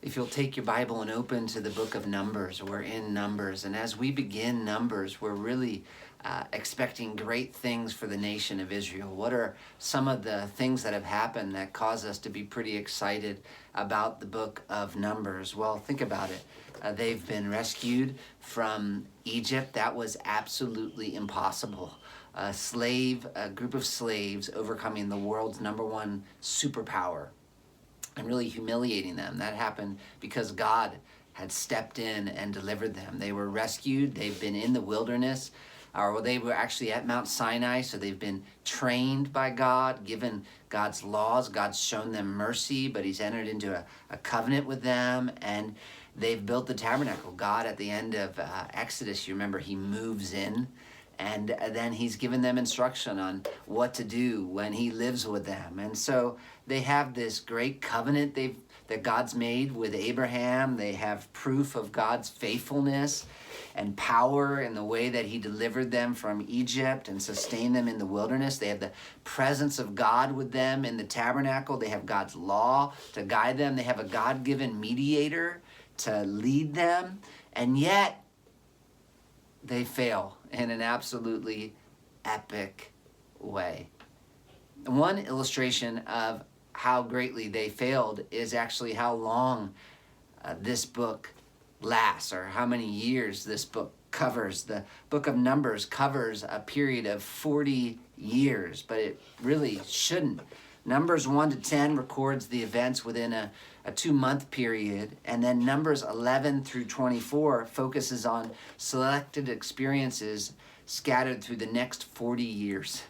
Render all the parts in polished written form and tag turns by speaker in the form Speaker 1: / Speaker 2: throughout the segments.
Speaker 1: If you'll take your Bible and open to the book of Numbers, we're in Numbers. And as we begin Numbers, we're really expecting great things for the nation of Israel. What are some of the things that have happened that cause us to be pretty excited about the book of Numbers? Well, think about it. They've been rescued from Egypt. That was absolutely impossible. A group of slaves overcoming the world's number one superpower and really humiliating them. That happened because God had stepped in and delivered them. They were rescued. They've been in the wilderness, or they were actually at Mount Sinai, so they've been trained by God, given God's laws. God's shown them mercy, but he's entered into a covenant with them, and they've built the tabernacle. God, at the end of Exodus, you remember, he moves in, and then he's given them instruction on what to do when he lives with them. And so they have this great covenant that God's made with Abraham. They have proof of God's faithfulness and power in the way that he delivered them from Egypt and sustained them in the wilderness. They have the presence of God with them in the tabernacle. They have God's law to guide them. They have a God-given mediator to lead them. And yet, they fail in an absolutely epic way. One illustration of how greatly they failed is actually how long this book lasts, or how many years this book covers. The book of Numbers covers a period of 40 years, but it really shouldn't. Numbers 1 to 10 records the events within a 2-month period, and then Numbers 11 through 24 focuses on selected experiences scattered through the next 40 years.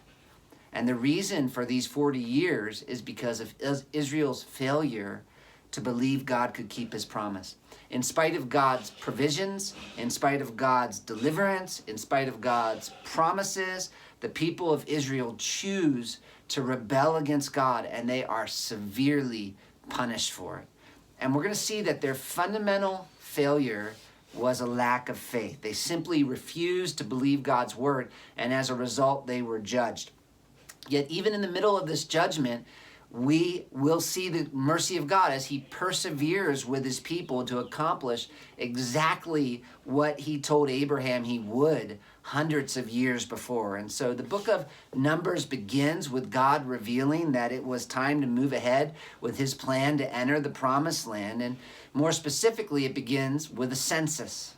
Speaker 1: And the reason for these 40 years is because of Israel's failure to believe God could keep his promise. In spite of God's provisions, in spite of God's deliverance, in spite of God's promises, the people of Israel choose to rebel against God, and they are severely punished for it. And we're going to see that their fundamental failure was a lack of faith. They simply refused to believe God's word, and as a result, they were judged. Yet even in the middle of this judgment, we will see the mercy of God as he perseveres with his people to accomplish exactly what he told Abraham he would hundreds of years before. And so the book of Numbers begins with God revealing that it was time to move ahead with his plan to enter the promised land. And more specifically, it begins with a census.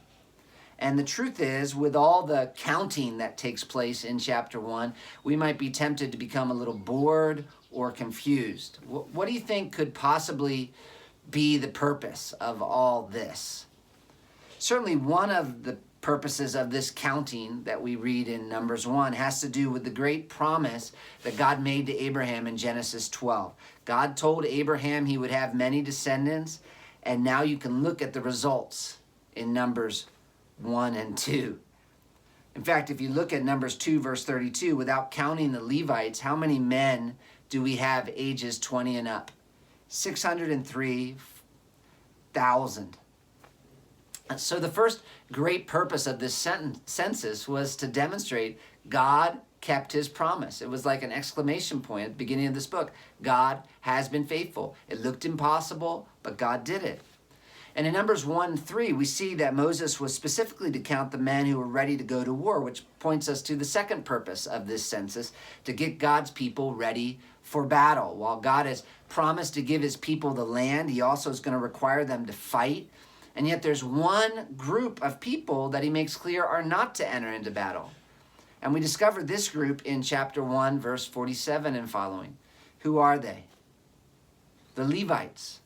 Speaker 1: And the truth is, with all the counting that takes place in chapter 1, we might be tempted to become a little bored or confused. What do you think could possibly be the purpose of all this? Certainly one of the purposes of this counting that we read in Numbers 1 has to do with the great promise that God made to Abraham in Genesis 12. God told Abraham he would have many descendants, and now you can look at the results in Numbers 1 and 2. In fact, if you look at Numbers 2, verse 32, without counting the Levites, how many men do we have ages 20 and up? 603,000. So the first great purpose of this census was to demonstrate God kept his promise. It was like an exclamation point at the beginning of this book. God has been faithful. It looked impossible, but God did it. And in Numbers 1:3, we see that Moses was specifically to count the men who were ready to go to war, which points us to the second purpose of this census, to get God's people ready for battle. While God has promised to give his people the land, he also is going to require them to fight. And yet there's one group of people that he makes clear are not to enter into battle. And we discover this group in chapter 1, verse 47 and following. Who are they? The Levites.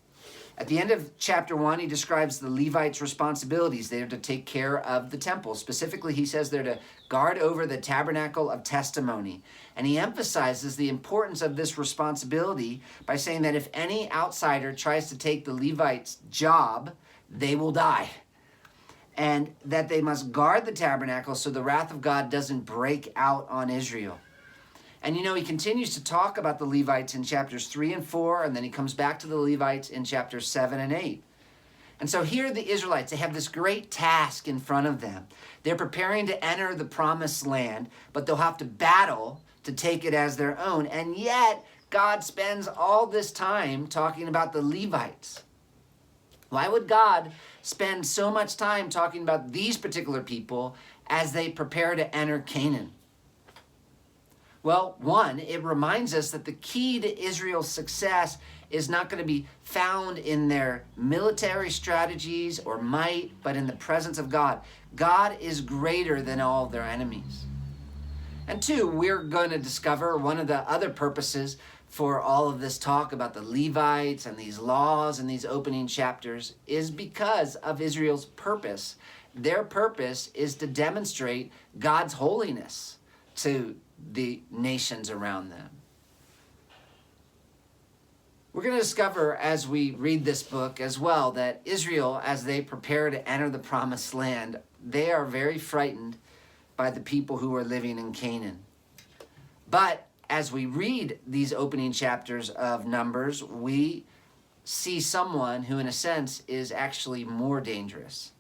Speaker 1: At the end of chapter 1, he describes the Levites' responsibilities. They're to take care of the temple. Specifically, he says they're to guard over the tabernacle of testimony. And he emphasizes the importance of this responsibility by saying that if any outsider tries to take the Levites' job, they will die. And that they must guard the tabernacle so the wrath of God doesn't break out on Israel. And you know, he continues to talk about the Levites in chapters 3 and 4, and then he comes back to the Levites in chapters 7 and 8. And so here the Israelites, they have this great task in front of them. They're preparing to enter the promised land, but they'll have to battle to take it as their own. And yet, God spends all this time talking about the Levites. Why would God spend so much time talking about these particular people as they prepare to enter Canaan? Well, one, it reminds us that the key to Israel's success is not going to be found in their military strategies or might, but in the presence of God. God is greater than all their enemies. And two, we're going to discover one of the other purposes for all of this talk about the Levites and these laws and these opening chapters is because of Israel's purpose. Their purpose is to demonstrate God's holiness to the nations around them. We're going to discover as we read this book as well that Israel, as they prepare to enter the promised land, they are very frightened by the people who are living in Canaan. But as we read these opening chapters of Numbers, we see someone who, in a sense, is actually more dangerous.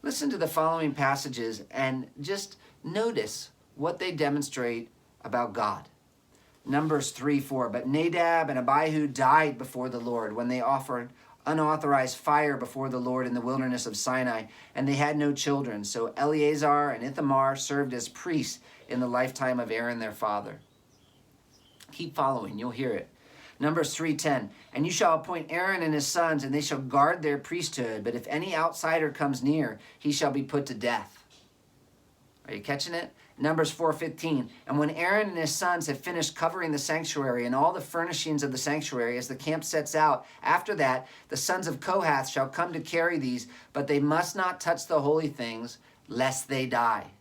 Speaker 1: Listen to the following passages and just notice what they demonstrate about God. Numbers 3:4. But Nadab and Abihu died before the Lord when they offered unauthorized fire before the Lord in the wilderness of Sinai, and they had no children. So Eleazar and Ithamar served as priests in the lifetime of Aaron their father. Keep following, you'll hear it. Numbers 3:10. And you shall appoint Aaron and his sons, and they shall guard their priesthood. But if any outsider comes near, he shall be put to death. Are you catching it? Numbers 4:15. And when Aaron and his sons have finished covering the sanctuary and all the furnishings of the sanctuary as the camp sets out, after that the sons of Kohath shall come to carry these, but they must not touch the holy things, lest they die.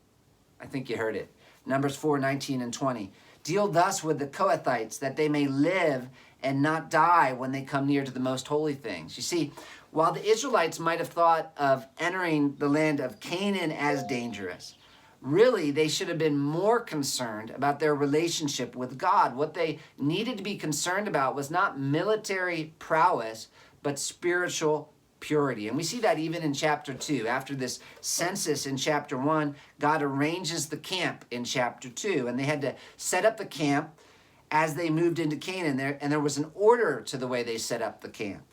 Speaker 1: I think you heard it. Numbers 4:19 and 20. Deal thus with the Kohathites, that they may live and not die when they come near to the most holy things. You see, while the Israelites might have thought of entering the land of Canaan as dangerous, really, they should have been more concerned about their relationship with God. What they needed to be concerned about was not military prowess, but spiritual purity. And we see that even in chapter 2. After this census in chapter 1, God arranges the camp in chapter 2. And they had to set up the camp as they moved into Canaan. And there was an order to the way they set up the camp.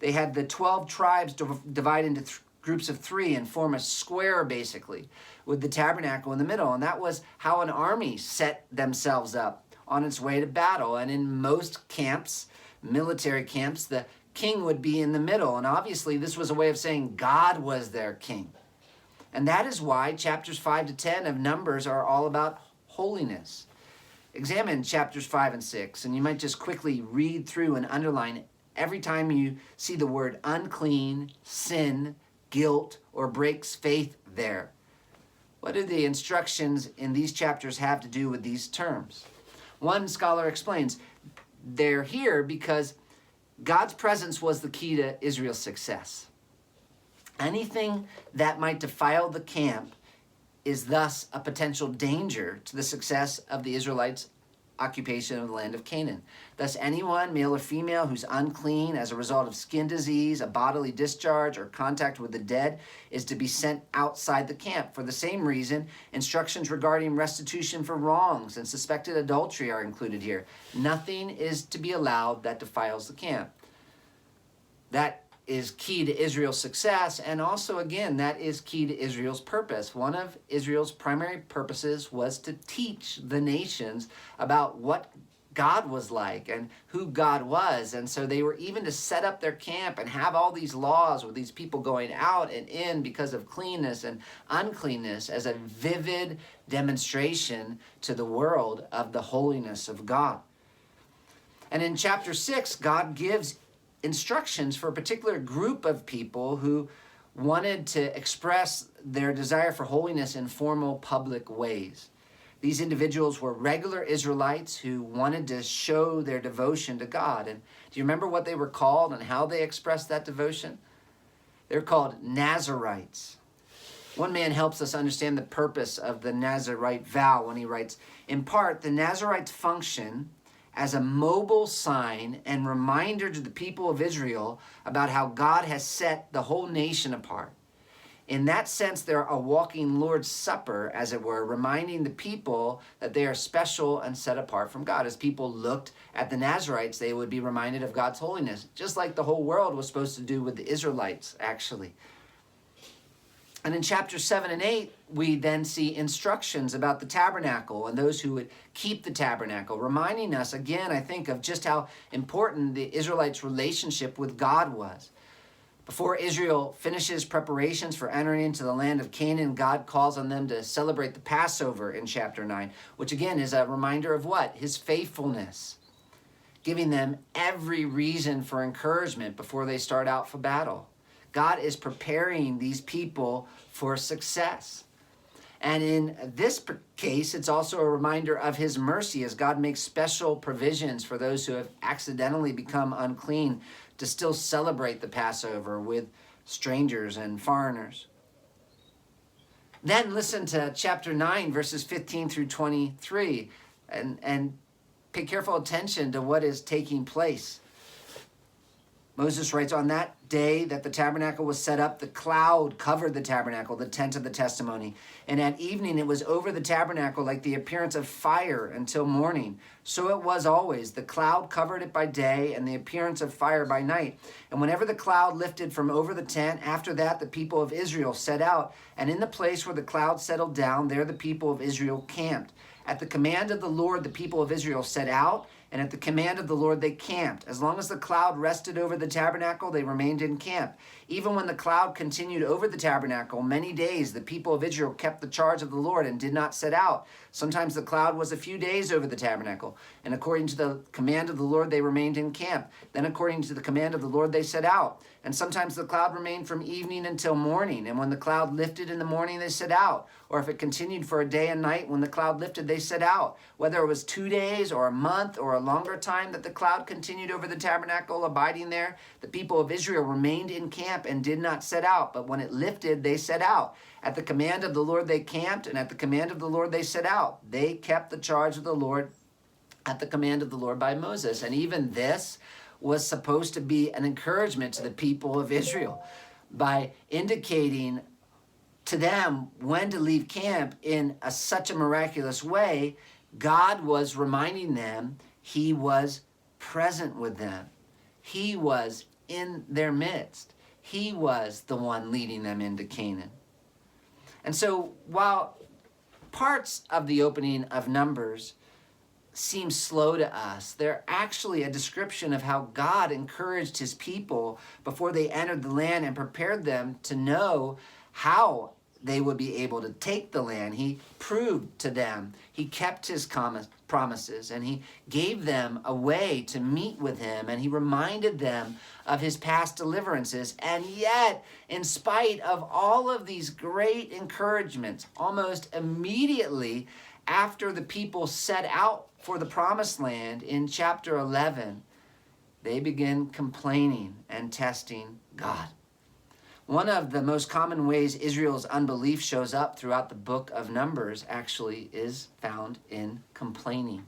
Speaker 1: They had the 12 tribes divide into groups of 3 and form a square, basically, with the tabernacle in the middle. And that was how an army set themselves up on its way to battle. And in most camps, military camps, the king would be in the middle. And obviously, this was a way of saying God was their king. And that is why chapters 5 to 10 of Numbers are all about holiness. Examine chapters 5 and 6, and you might just quickly read through and underline every time you see the word unclean, sin, guilt, or breaks faith there. What do the instructions in these chapters have to do with these terms? One scholar explains they're here because God's presence was the key to Israel's success. Anything that might defile the camp is thus a potential danger to the success of the Israelites' occupation of the land of Canaan. Thus, anyone, male or female, who's unclean as a result of skin disease, a bodily discharge, or contact with the dead is to be sent outside the camp. For the same reason, instructions regarding restitution for wrongs and suspected adultery are included here. Nothing is to be allowed that defiles the camp. That is key to Israel's success, and also, again, that is key to Israel's purpose. One of Israel's primary purposes was to teach the nations about what God was like and who God was. And so they were even to set up their camp and have all these laws with these people going out and in because of cleanness and uncleanness as a vivid demonstration to the world of the holiness of God. And in chapter 6, God gives instructions for a particular group of people who wanted to express their desire for holiness in formal public ways. These individuals were regular Israelites who wanted to show their devotion to God. And do you remember what they were called and how they expressed that devotion? They're called Nazarites. One man helps us understand the purpose of the Nazarite vow when he writes, in part, the Nazarites function as a mobile sign and reminder to the people of Israel about how God has set the whole nation apart. In that sense, they're a walking Lord's Supper, as it were, reminding the people that they are special and set apart from God. As people looked at the Nazarites, they would be reminded of God's holiness, just like the whole world was supposed to do with the Israelites, actually. And in chapters 7 and 8, we then see instructions about the tabernacle and those who would keep the tabernacle, reminding us again, I think, of just how important the Israelites' relationship with God was. Before Israel finishes preparations for entering into the land of Canaan, God calls on them to celebrate the Passover in chapter 9, which again is a reminder of what? His faithfulness, giving them every reason for encouragement before they start out for battle. God is preparing these people for success. And in this case, it's also a reminder of his mercy as God makes special provisions for those who have accidentally become unclean to still celebrate the Passover with strangers and foreigners. Then listen to chapter 9, verses 15 through 23, and pay careful attention to what is taking place. Moses writes, on that day that the tabernacle was set up, the cloud covered the tabernacle, the tent of the testimony. And at evening it was over the tabernacle like the appearance of fire until morning. So it was always. The cloud covered it by day and the appearance of fire by night. And whenever the cloud lifted from over the tent, after that the people of Israel set out. And in the place where the cloud settled down, there the people of Israel camped. At the command of the Lord, the people of Israel set out, and at the command of the Lord they camped. As long as the cloud rested over the tabernacle, they remained in camp. Even when the cloud continued over the tabernacle many days, the people of Israel kept the charge of the Lord and did not set out. Sometimes the cloud was a few days over the tabernacle, and according to the command of the Lord they remained in camp. Then according to the command of the Lord they set out. And sometimes the cloud remained from evening until morning, and when the cloud lifted in the morning they set out. Or if it continued for a day and night, when the cloud lifted they set out. Whether it was 2 days or a month or a longer time that the cloud continued over the tabernacle, abiding there, the people of Israel remained in camp and did not set out. But when it lifted, they set out. At the command of the Lord they camped, and at the command of the Lord they set out. They kept the charge of the Lord at the command of the Lord by Moses. And even this was supposed to be an encouragement to the people of Israel by indicating to them when to leave camp in such a miraculous way. God was reminding them he was present with them. He was in their midst. He was the one leading them into Canaan. And so while parts of the opening of Numbers seem slow to us, they're actually a description of how God encouraged his people before they entered the land and prepared them to know how they would be able to take the land. He proved to them, he kept his promises, and he gave them a way to meet with him, and he reminded them of his past deliverances. And yet, in spite of all of these great encouragements, almost immediately after the people set out for the promised land in chapter 11, they begin complaining and testing God. One of the most common ways Israel's unbelief shows up throughout the book of Numbers actually is found in complaining.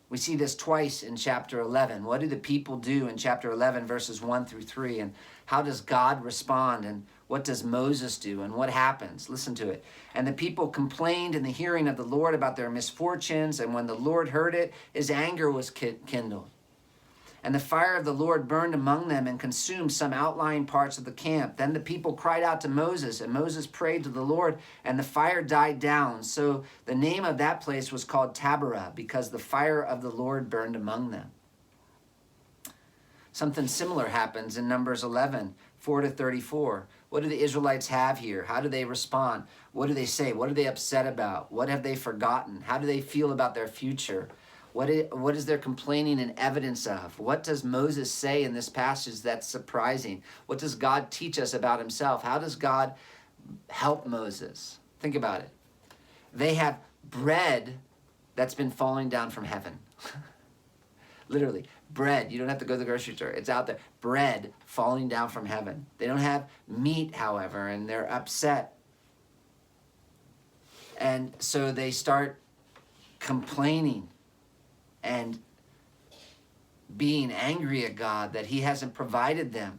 Speaker 1: We see this twice in chapter 11. What do the people do in chapter 11, verses 1 through 3? And how does God respond? And what does Moses do? And what happens? Listen to it. And the people complained in the hearing of the Lord about their misfortunes. And when the Lord heard it, his anger was kindled. And the fire of the Lord burned among them and consumed some outlying parts of the camp. Then the people cried out to Moses, and Moses prayed to the Lord, and the fire died down. So the name of that place was called Taberah, because the fire of the Lord burned among them. Something similar happens in Numbers 11, 4 to 34. What do the Israelites have here? How do they respond? What do they say? What are they upset about? What have they forgotten? How do they feel about their future? What is their complaining and evidence of? What does Moses say in this passage that's surprising? What does God teach us about himself? How does God help Moses? Think about it. They have bread that's been falling down from heaven. Literally, bread. You don't have to go to the grocery store. It's out there. Bread falling down from heaven. They don't have meat, however, and they're upset. And so they start complaining and being angry at God that he hasn't provided them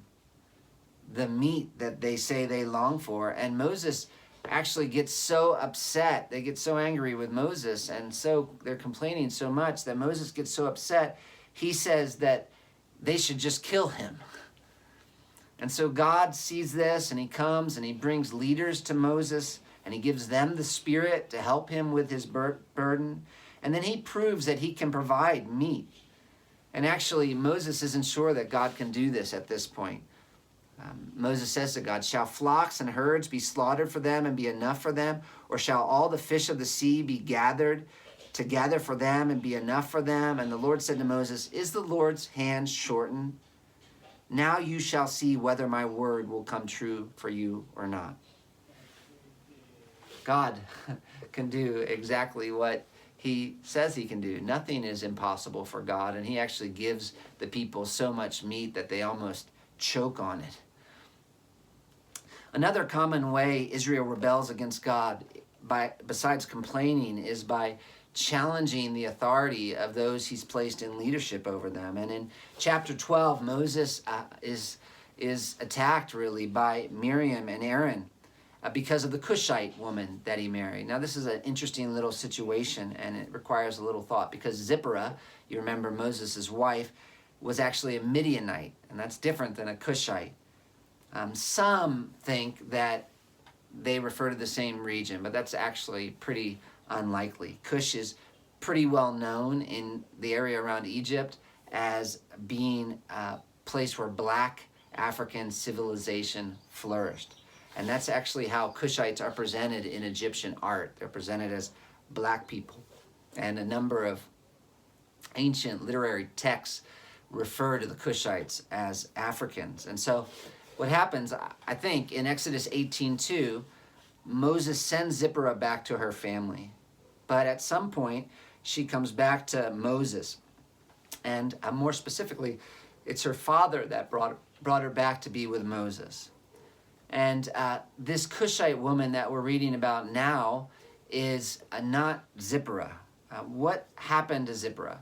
Speaker 1: the meat that they say they long for. And Moses actually gets so upset. They get so angry with Moses, and so they're complaining so much that Moses gets so upset, he says that they should just kill him. And so God sees this, and he comes and he brings leaders to Moses, and he gives them the Spirit to help him with his burden. And then he proves that he can provide meat. And actually, Moses isn't sure that God can do this at this point. Moses says to God, "Shall flocks and herds be slaughtered for them and be enough for them? Or shall all the fish of the sea be gathered together for them and be enough for them?" And the Lord said to Moses, "Is the Lord's hand shortened? Now you shall see whether my word will come true for you or not." God can do exactly what he says he can do. Nothing is impossible for God, and he actually gives the people so much meat that they almost choke on it. Another common way Israel rebels against God, besides complaining, is by challenging the authority of those he's placed in leadership over them. And in chapter 12, Moses is attacked really by Miriam and Aaron because of the Cushite woman that he married. Now, this is an interesting little situation, and it requires a little thought, because Zipporah, you remember Moses' wife, was actually a Midianite, and that's different than a Cushite. Some think that they refer to the same region, but that's actually pretty unlikely. Cush is pretty well known in the area around Egypt as being a place where black African civilization flourished. And that's actually how Cushites are presented in Egyptian art. They're presented as black people. And a number of ancient literary texts refer to the Cushites as Africans. And so what happens, I think, in Exodus 18:2, Moses sends Zipporah back to her family. But at some point, she comes back to Moses. And more specifically, it's her father that brought her back to be with Moses. And this Cushite woman that we're reading about now is not Zipporah. What happened to Zipporah?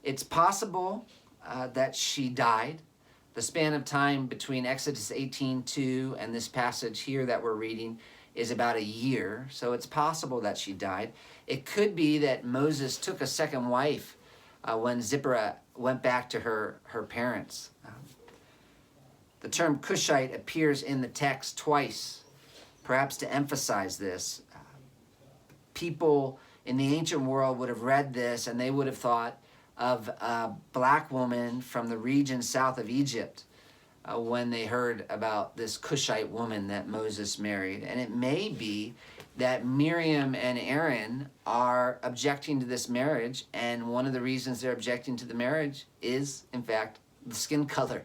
Speaker 1: It's possible that she died. The span of time between Exodus 18:2 and this passage here that we're reading is about a year, so it's possible that she died. It could be that Moses took a second wife when Zipporah went back to her parents. The term Cushite appears in the text twice, perhaps to emphasize this. People in the ancient world would have read this and they would have thought of a black woman from the region south of Egypt when they heard about this Cushite woman that Moses married. And it may be that Miriam and Aaron are objecting to this marriage, and one of the reasons they're objecting to the marriage is, in fact, the skin color.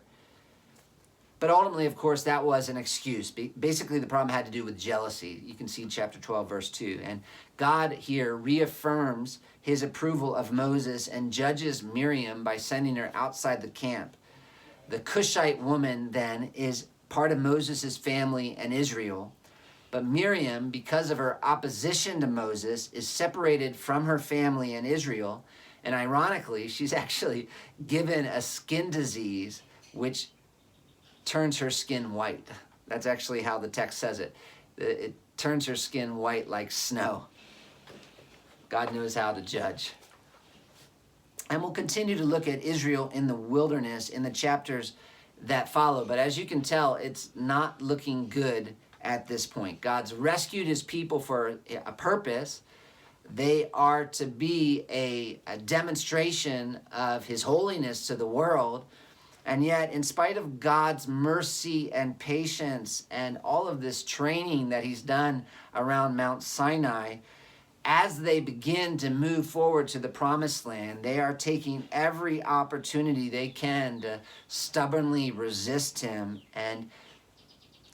Speaker 1: But ultimately, of course, that was an excuse. Basically, the problem had to do with jealousy. You can see chapter 12, verse 2. And God here reaffirms his approval of Moses and judges Miriam by sending her outside the camp. The Cushite woman, then, is part of Moses' family and Israel. But Miriam, because of her opposition to Moses, is separated from her family and Israel. And ironically, she's actually given a skin disease, which turns her skin white. That's actually how the text says it. It turns her skin white like snow. God knows how to judge. And we'll continue to look at Israel in the wilderness in the chapters that follow. But as you can tell, it's not looking good at this point. God's rescued his people for a purpose. They are to be a demonstration of his holiness to the world. And yet, in spite of God's mercy and patience and all of this training that he's done around Mount Sinai, as they begin to move forward to the promised land, they are taking every opportunity they can to stubbornly resist him and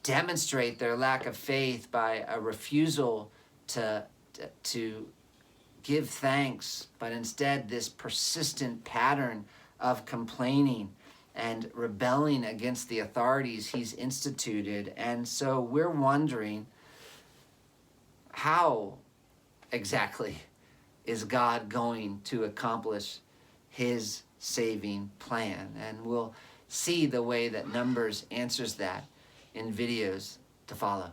Speaker 1: demonstrate their lack of faith by a refusal to give thanks, but instead this persistent pattern of complaining and rebelling against the authorities he's instituted. And so we're wondering, how exactly is God going to accomplish his saving plan? And we'll see the way that Numbers answers that in videos to follow.